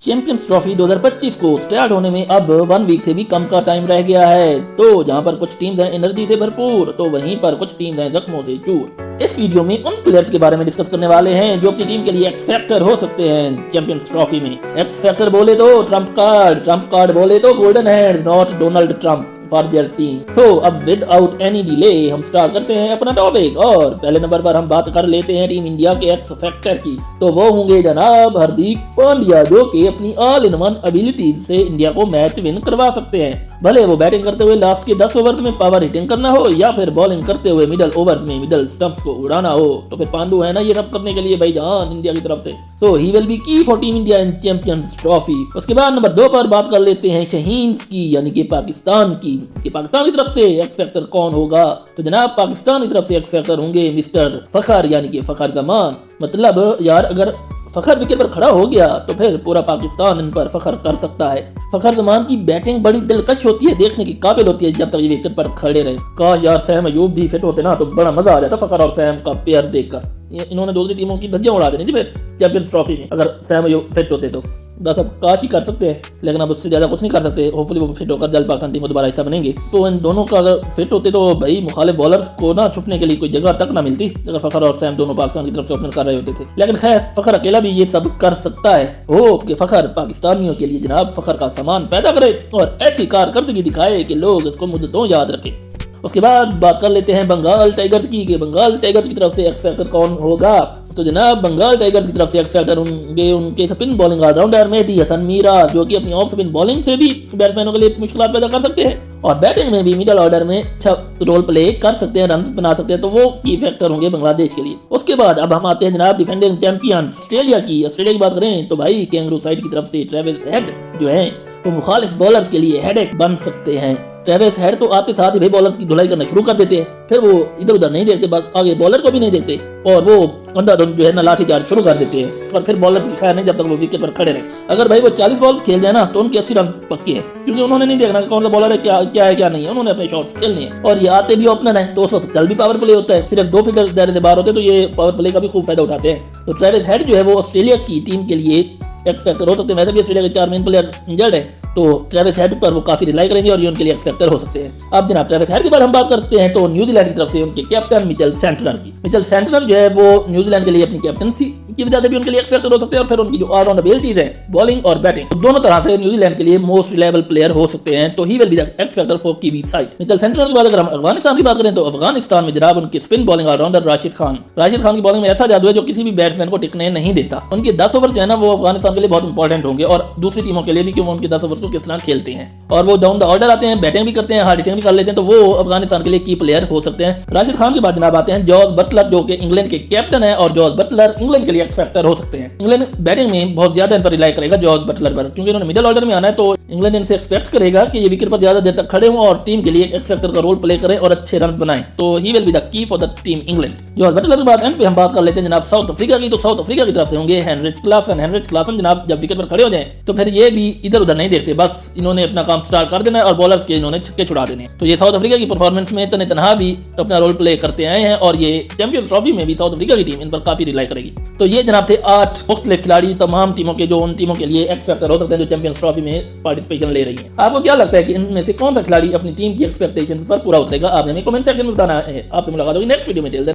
Champions trophy 2025 को start होने में अब 1 वीक से भी कम का टाइम रह गया है। तो जहां पर कुछ टीम्स हैं एनर्जी से भरपूर, तो वहीं पर कुछ टीम्स हैं जख्मों से चूर। इस वीडियो में उन प्लेयर्स के बारे में डिस्कस करने वाले हैं जो अपनी टीम के लिए एक्स फैक्टर हो सकते हैं चैंपियंस ट्रॉफी में। एक्स फैक्टर बोले तो ट्रम्प कार्ड बोले तो golden hands, not Donald Trump for their team. So अब विदाउट एनी डिले हम स्टार्ट करते हैं अपना टॉपिक और पहले नंबर पर हम बात कर लेते हैं टीम इंडिया के एक्स फैक्टर की। तो वो होंगे जनाब हार्दिक पांड्या, जो कि अपनी ऑल इन वन एबिलिटीज से इंडिया को मैच विन करवा सकते हैं। भले वो बैटिंग करते हुए लास्ट के 10 ओवर में पावर हिटिंग करना हो या फिर बॉलिंग करते हुए मिडल ओवर्स में मिडल स्टंप्स को उड़ाना हो, तो फिर पांडु है ना ये सब करने के लिए भाईजान इंडिया की तरफ से। सो ही विल बी की for team India in champions trophy. उसके बाद नंबर 2 पर बात कर लेते हैं शहीन्स की, यानी कि पाकिस्तान की। पाकिस्तान की तरफ से एक्स फैक्टर कौन होगा? तो जनाब पाकिस्तान की तरफ से एक्स फैक्टर होंगे मिस्टर फखर, यानी कि फखर जमान। मतलब यार अगर फखर विकेट पर खड़ा हो गया तो फिर पूरा पाकिस्तान इन पर फखर कर सकता है। फखर जमान की बैटिंग बड़ी दिलकश होती है, देखने की काबिल होती है जब तक ये विकेट पर खड़े रहे। काश यार सैम अयूब भी फिट होते ना तो बड़ा मजा आ जाता फखर और सैम का पेयर देखकर। इन्होंने दूसरी टीमों की धज्जियां उड़ा देनी थी फिर चैंपियंस ट्रॉफी में अगर सैम अयूब फिट होते तो। बस अब काश ही कर सकते हैं, लेकिन अब उससे ज्यादा कुछ नहीं कर सकते। होपफुली वो फिट होकर जल्द पाकिस्तान टीम को दोबारा हिस्सा बनेंगे। तो इन दोनों का अगर फिट होते तो भाई मुखालिफ बॉलर्स को ना छुपने के लिए कोई जगह तक ना मिलती अगर फखर और सैम दोनों पाकिस्तान की तरफ से ओपनर कर रहे होते थे। लेकिन खैर फखर अकेला भी ये सब कर सकता है। होप कि फखर पाकिस्तानियों के लिए जनाब फखर का सामान पैदा करे और ऐसी कारकर्दगी दिखाए कि लोग इसको मुद्दतों याद रखें। उसके बाद बात कर लेते हैं बंगाल टाइगर्स की कि बंगाल टाइगर्स की तरफ से एक्स फैक्टर कौन होगा? तो जनाब बंगाल टाइगर्स की तरफ से एक्स फैक्टर होंगे उनके spin bowling allrounder Mehidy Hasan Miraz, जो कि अपनी ऑफ स्पिन बॉलिंग से भी बैट्समैनों के लिए मुश्किल पैदा कर सकते हैं और बैटिंग में भी मिडल ऑर्डर में अच्छा रोल प्ले कर सकते हैं, रन बना सकते हैं। तो वो की फैक्टर होंगे बांग्लादेश के लिए। उसके बाद अब हम आते हैं जनाब डिफेंडिंग चैंपियन ऑस्ट्रेलिया की। ऑस्ट्रेलिया की बात करें तो भाई कैंगरू साइड की तरफ से ट्रेविस हेड जो है वो मुखालिफ बॉलर्स के लिए हेडेक बन सकते हैं। ट्रेविस हेड तो आते साथ ही भाई बॉलर की धुलाई करना शुरू कर देते हैं, फिर वो इधर उधर नहीं देखते, बस आगे बॉलर को भी नहीं देखते और वो अंधाधुंध जो है ना लाठीचार्ज शुरू कर देते हैं और फिर बॉलर की खैर नहीं जब तक वो विकेट पर खड़े रहे। अगर भाई वो 40 बॉल खेल जाए ना तो उनके 80 रन पक्के हैं, क्योंकि उन्होंने नहीं देखना कौन सा बॉलर है क्या है क्या नहीं है, उन्होंने अपने शॉट्स खेलने हैं। और ये आते भी ओपनर है तो उस वक्त कल भी पावर प्ले होता है, सिर्फ 2 फील्डर दायरे से बाहर होते हैं तो ये पावर प्ले का भी खूब फायदा उठाते हैं। तो ट्रेविस हेड जो है वो ऑस्ट्रेलिया की टीम के लिए एक्स फैक्टर हो सकते हैं। वैसे भी ऑस्ट्रेलिया के 4 मेन प्लेयर इंजर्ड है तो ट्रेविस हेड पर वो काफी रिलाई करेंगे और ये उनके लिए एक्स फैक्टर हो सकते हैं। अब जनाब ट्रेविस हेड के बाद हम बात करते हैं तो न्यूजीलैंड की तरफ से उनके कैप्टन मिचेल सेंटनर की। मिचेल सेंटनर जो है वो न्यूजीलैंड के लिए अपनी कैप्टनसी की वजह से भी उनके लिए एक्स फैक्टर हो सकते हैं और फिर उनकी जो ऑलराउंड एबिलिटीज है बॉलिंग और बैटिंग तो दोनों तरह से न्यूजीलैंड के लिए मोस्ट रिलायबल प्लेयर हो सकते हैं। तो he will be the x factor for kiwi side. Mitchell Santner के बाद अगर हम अफगानिस्तान की बात करें तो अफगानिस्तान में जनाब उनके spin bowling allrounder Rashid Khan की बॉलिंग में ऐसा जादू है जो किसी भी बैट्समैन को टिकने नहीं देता। उनके 10 ओवर जो है ना वो अफगानिस्तान के लिए बहुत इंपॉर्टेंट होंगे और दूसरी टीमों के लिए भी, क्योंकि उनके 10 ओवर को किस तरह खेलते हैं और वो डाउन द ऑर्डर आते हैं, बैटिंग भी करते हैं, हार्ड हिटिंग भी कर लेते हैं। तो वो अफगानिस्तान के लिए की प्लेयर हो सकते हैं। राशिद खान के बाद जनाब आते हैं जॉर्ज बटलर, जो कि इंग्लैंड के कैप्टन है और जॉर्ज बटलर इंग्लैंड के लिए एक्स फैक्टर हो सकते हैं। इंग्लैंड बैटिंग में बहुत ज्यादा इन पर रिलाई करेगा जॉर्ज बटलर पर, क्योंकि उन्होंने मिडिल ऑर्डर में आना है तो इंग्लैंड इनसे एक्सपेक्ट करेगा कि ये विकेट पर ज्यादा देर तक खड़े हों और टीम के लिए एक्स फैक्टर का रोल प्ले करें और अच्छे रन बनाएं। तो he will be the key for the team England. George Buttler के बाद एंड पे हम बात कर लेते हैं जनाब साउथ अफ्रीका की। तो साउथ अफ्रीका की तरफ से होंगे हेनरिच क्लासन जनाब जब विकेट पर खड़े हो जाए तो फिर ये भी इधर उधर नहीं देखते, बस इन्होंने अपना काम स्टार्ट कर देना है और बॉलर के इन्होंने छक्के छुड़ा देने। तो ये साउथ अफ्रीका की परफॉर्मेंस में तने तनहा भी अपना रोल प्ले करते आए हैं और ये चैंपियंस ट्रॉफी में भी साउथ अफ्रीका की टीम इन पर काफी रिलाई करेगी। तो ये जनाब थे 8 मुख्तलिफ खिलाड़ी तमाम टीमों के जो उन टीमों के लिए एक्स फैक्टर हो सकते हैं जो चैंपियंस ट्रॉफी में पार्टिसिपेशन ले रही है। आपको क्या लगता है कि इनमें से कौन सा खिलाड़ी अपनी टीम की एक्सपेक्टेशंस पर पूरा उतरेगा? आपने हमें कमेंट सेक्शन में बताना है। आपसे मुलाकात होगी नेक्स्ट वीडियो में।